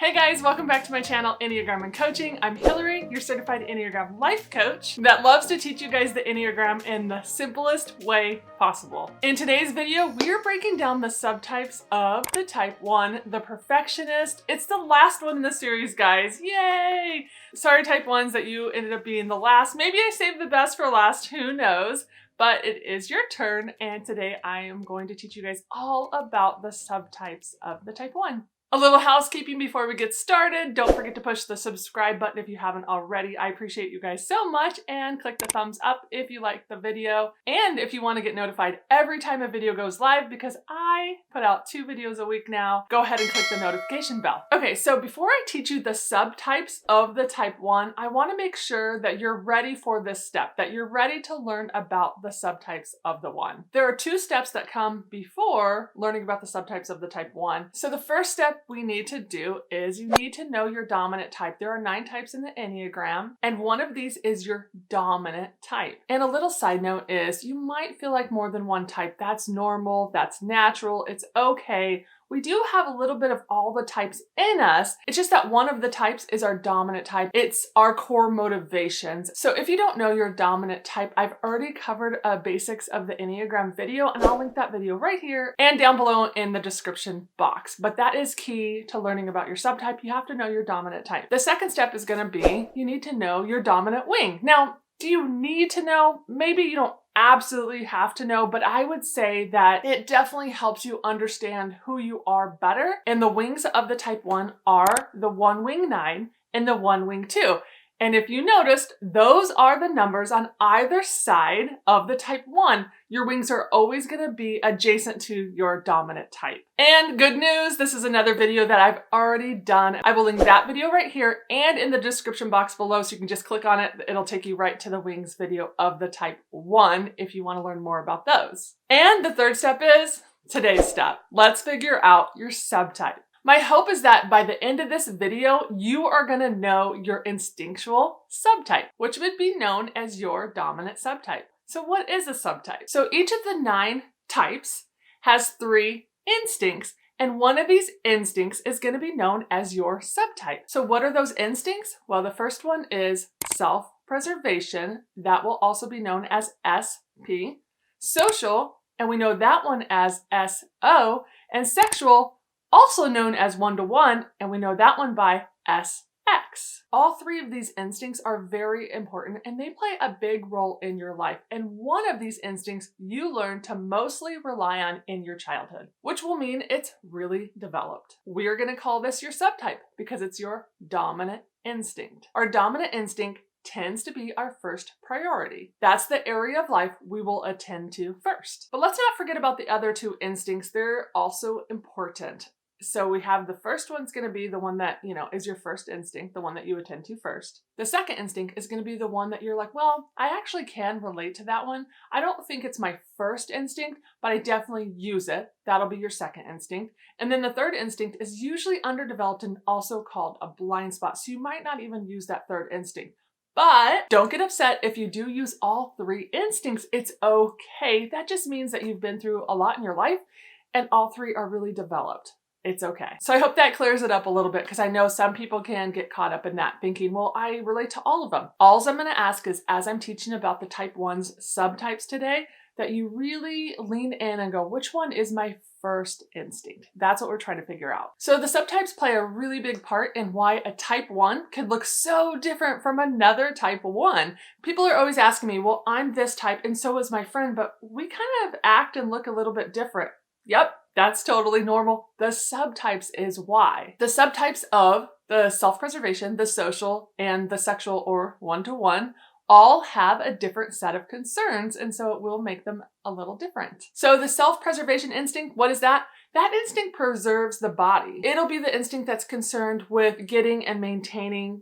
Hey guys, welcome back to my channel, Enneagram and Coaching. I'm Hillary, your certified Enneagram life coach that loves to teach you guys the Enneagram in the simplest way possible. In today's video, we are breaking down the subtypes of the type 1, the perfectionist. It's the last one in the series, guys. Yay! Sorry, type 1s, that you ended up being the last. Maybe I saved the best for last, who knows? But it is your turn, and today I am going to teach you guys all about the subtypes of the type 1. A little housekeeping before we get started. Don't forget to push the subscribe button if you haven't already. I appreciate you guys so much, and click the thumbs up if you like the video. And if you want to get notified every time a video goes live, because I put out 2 videos a week now, go ahead and click the notification bell. Okay, so before I teach you the subtypes of the type 1, I want to make sure that you're ready for this step, that you're ready to learn about the subtypes of the 1. There are 2 steps that come before learning about the subtypes of the type 1. So the first step we need to do is you need to know your dominant type. There are 9 types in the Enneagram, and one of these is your dominant type. And a little side note is you might feel like more than one type. That's normal, that's natural, it's okay. We do have a little bit of all the types in us. It's just that one of the types is our dominant type. It's our core motivations. So if you don't know your dominant type, I've already covered a basics of the Enneagram video, and I'll link that video right here and down below in the description box. But that is key to learning about your subtype. You have to know your dominant type. The second step is going to be you need to know your dominant wing. Now, do you need to know? Maybe you don't absolutely have to know, but I would say that it definitely helps you understand who you are better. And the wings of the type 1 are the 1 wing 9 and the 1 wing 2. And if you noticed, those are the numbers on either side of the type 1. Your wings are always going to be adjacent to your dominant type. And good news, this is another video that I've already done. I will link that video right here and in the description box below, so you can just click on it. It'll take you right to the wings video of the type 1 if you want to learn more about those. And the third step is today's step. Let's figure out your subtype. My hope is that by the end of this video, you are going to know your instinctual subtype, which would be known as your dominant subtype. So what is a subtype? So each of the 9 types has 3 instincts, and one of these instincts is going to be known as your subtype. So what are those instincts? Well, the first one is self-preservation. That will also be known as SP. Social, and we know that one as SO, and sexual, also known as 1-to-1, and we know that one by SX. All 3 of these instincts are very important, and they play a big role in your life. And one of these instincts you learn to mostly rely on in your childhood, which will mean it's really developed. We are going to call this your subtype because it's your dominant instinct. Our dominant instinct tends to be our first priority. That's the area of life we will attend to first. But let's not forget about the other 2 instincts. They're also important. So we have the first one's going to be the one that, is your first instinct, the one that you attend to first. The second instinct is going to be the one that you're like, well, I actually can relate to that one. I don't think it's my first instinct, but I definitely use it. That'll be your second instinct. And then the third instinct is usually underdeveloped and also called a blind spot. So you might not even use that third instinct. But don't get upset if you do use all 3 instincts. It's okay. That just means that you've been through a lot in your life and all 3 are really developed. It's okay. So I hope that clears it up a little bit, because I know some people can get caught up in that thinking, well, I relate to all of them. All I'm going to ask is, as I'm teaching about the type 1's subtypes today, that you really lean in and go, which one is my first instinct? That's what we're trying to figure out. So the subtypes play a really big part in why a type 1 can look so different from another type 1. People are always asking me, well, I'm this type and so is my friend, but we kind of act and look a little bit different. Yep, that's totally normal. The subtypes is why. The subtypes of the self-preservation, the social, and the sexual or 1-to-1 all have a different set of concerns, and so it will make them a little different. So the self-preservation instinct, what is that? That instinct preserves the body. It'll be the instinct that's concerned with getting and maintaining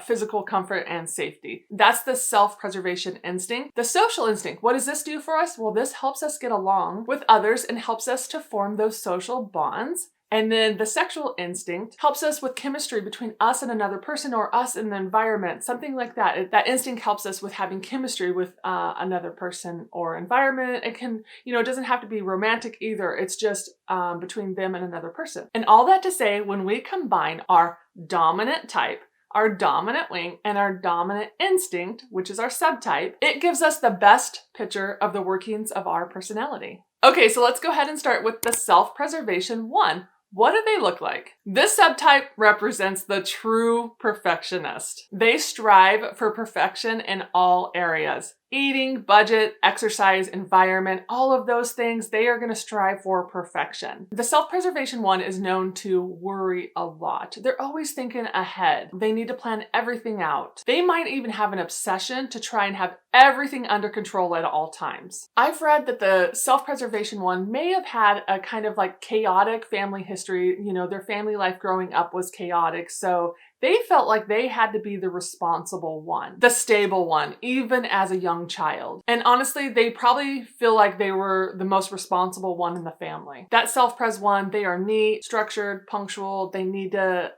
physical comfort and safety. That's the self-preservation instinct. The social instinct, what does this do for us? Well, this helps us get along with others and helps us to form those social bonds. And then the sexual instinct helps us with chemistry between us and another person or us and the environment, something like that. That instinct helps us with having chemistry with another person or environment. It can, it doesn't have to be romantic either. It's just between them and another person. And all that to say, when we combine our dominant type, our dominant wing, and our dominant instinct, which is our subtype, it gives us the best picture of the workings of our personality. Okay, so let's go ahead and start with the self-preservation one. What do they look like? This subtype represents the true perfectionist. They strive for perfection in all areas. Eating, budget, exercise, environment, all of those things, they are going to strive for perfection. The self-preservation one is known to worry a lot. They're always thinking ahead. They need to plan everything out. They might even have an obsession to try and have everything under control at all times. I've read that the self-preservation one may have had a kind of like chaotic family history. Their family life growing up was chaotic, so they felt like they had to be the responsible one, the stable one, even as a young child. And honestly, they probably feel like they were the most responsible one in the family. That self-pres one, they are neat, structured, punctual. They need to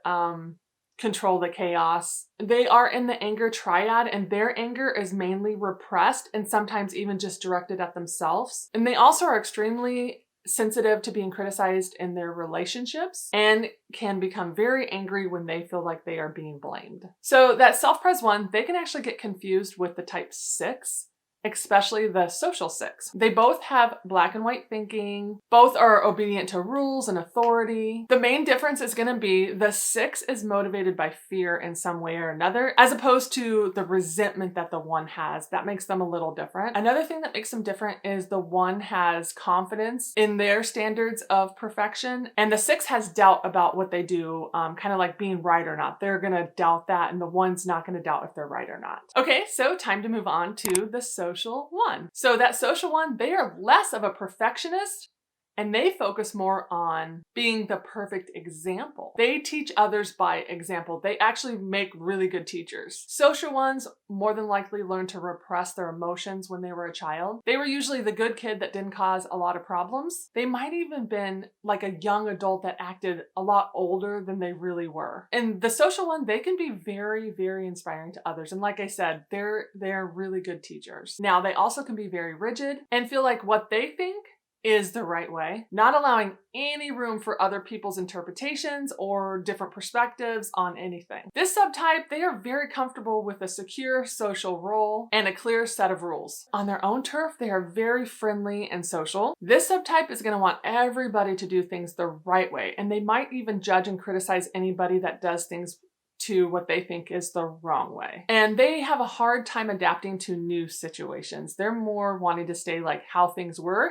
control the chaos. They are in the anger triad, and their anger is mainly repressed and sometimes even just directed at themselves. And they also are extremely sensitive to being criticized in their relationships and can become very angry when they feel like they are being blamed. So that self-pres one, they can actually get confused with the type 6, especially the social 6. They both have black and white thinking. Both are obedient to rules and authority. The main difference is going to be the 6 is motivated by fear in some way or another, as opposed to the resentment that the 1 has. That makes them a little different. Another thing that makes them different is the 1 has confidence in their standards of perfection, and the 6 has doubt about what they do, kind of like being right or not. They're going to doubt that, and the 1's not going to doubt if they're right or not. Okay, so time to move on to the social one. So that social one, they are less of a perfectionist and they focus more on being the perfect example. They teach others by example. They actually make really good teachers. Social ones more than likely learn to repress their emotions when they were a child. They were usually the good kid that didn't cause a lot of problems. They might even been like a young adult that acted a lot older than they really were. And the social one, they can be very, very inspiring to others. And like I said, they're really good teachers. Now, they also can be very rigid and feel like what they think is the right way, not allowing any room for other people's interpretations or different perspectives on anything. This subtype, they are very comfortable with a secure social role and a clear set of rules. On their own turf, they are very friendly and social. This subtype is going to want everybody to do things the right way, and they might even judge and criticize anybody that does things to what they think is the wrong way. And they have a hard time adapting to new situations. They're more wanting to stay like how things were,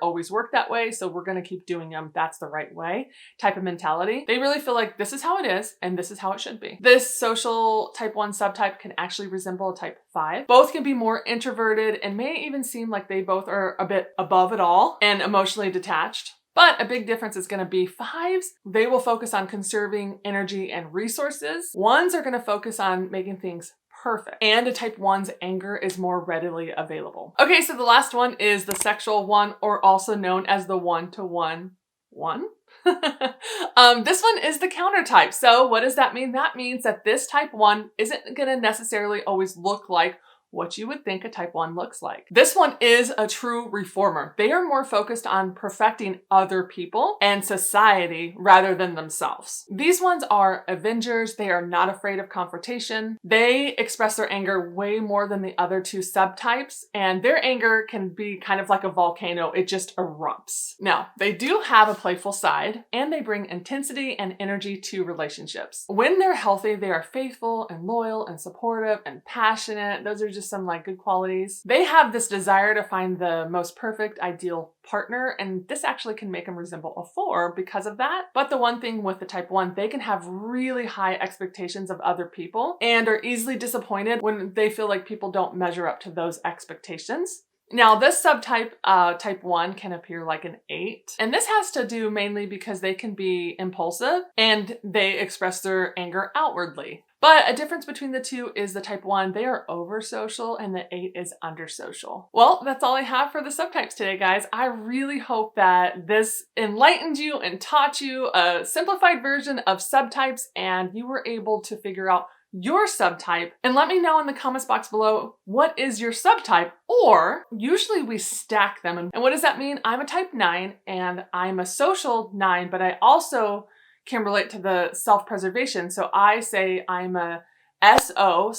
always worked that way, so we're going to keep doing them, that's the right way type of mentality. They really feel like this is how it is and this is how it should be. This social type 1 subtype can actually resemble a type 5. Both can be more introverted and may even seem like they both are a bit above it all and emotionally detached. But a big difference is going to be 5s. They will focus on conserving energy and resources. 1s are going to focus on making things perfect. And a type 1's anger is more readily available. Okay, so the last one is the sexual one, or also known as the 1-to-1 one. This one is the counter type. So what does that mean? That means that this type 1 isn't going to necessarily always look like what you would think a type 1 looks like. This one is a true reformer. They are more focused on perfecting other people and society rather than themselves. These ones are avengers. They are not afraid of confrontation. They express their anger way more than the other 2 subtypes, and their anger can be kind of like a volcano. It just erupts. Now, they do have a playful side, and they bring intensity and energy to relationships. When they're healthy, they are faithful and loyal and supportive and passionate. Those are just some like good qualities. They have this desire to find the most perfect ideal partner, and this actually can make them resemble a 4 because of that. But the one thing with the type 1, they can have really high expectations of other people and are easily disappointed when they feel like people don't measure up to those expectations. Now this subtype, type 1, can appear like an 8. And this has to do mainly because they can be impulsive and they express their anger outwardly. But a difference between the two is the type 1, they are over social, and the 8 is under social. Well, that's all I have for the subtypes today, guys. I really hope that this enlightened you and taught you a simplified version of subtypes and you were able to figure out your subtype. And let me know in the comments box below, what is your subtype? Or usually we stack them. And what does that mean? I'm a type 9 and I'm a social 9, but I also can relate to the self-preservation. So I say I'm a SO/SX.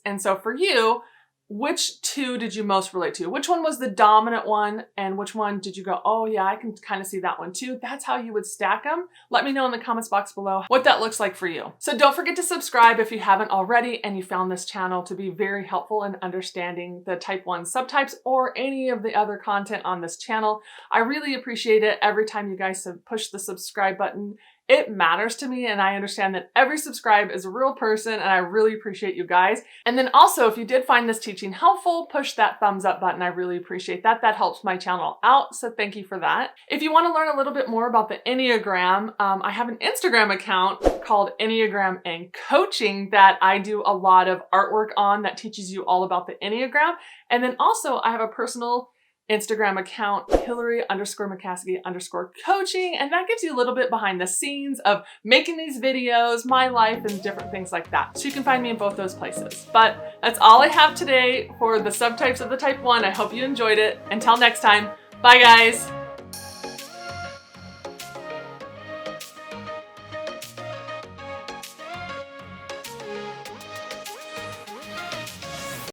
And so for you, which two did you most relate to? Which one was the dominant one? And which one did you go, oh yeah, I can kind of see that one too? That's how you would stack them. Let me know in the comments box below what that looks like for you. So don't forget to subscribe if you haven't already and you found this channel to be very helpful in understanding the type 1 subtypes or any of the other content on this channel. I really appreciate it every time you guys push the subscribe button. It matters to me, and I understand that every subscribe is a real person, and I really appreciate you guys. And then also, if you did find this teaching helpful, push that thumbs up button. I really appreciate that. That helps my channel out, so thank you for that. If you want to learn a little bit more about the Enneagram, I have an Instagram account called Enneagram and Coaching that I do a lot of artwork on that teaches you all about the Enneagram. And then also, I have a personal Instagram account, Hillary_McCaskey_coaching, and that gives you a little bit behind the scenes of making these videos, my life, and different things like that. So you can find me in both those places. But that's all I have today for the subtypes of the type 1. I hope you enjoyed it. Until next time, bye guys.